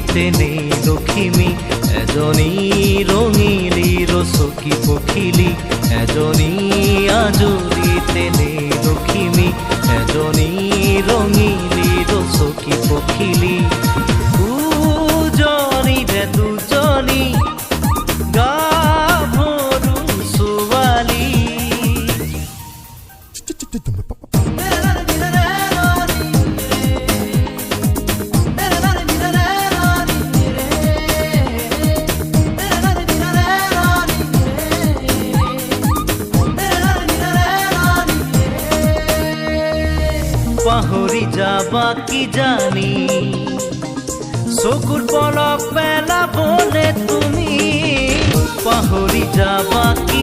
তেনে লখিমী এজনী ৰঙিলী ৰচকী পখিলী এজনী আজলি তেনে লখিমী এজনী ৰঙিলী ৰচকী পখিলী দুজনী দে দুজনী গাভৰু ছোৱালী পাহৰি যাবা কি জানি চকুৰ পলক পেলাবলে তুমি পাহৰি যাবা কি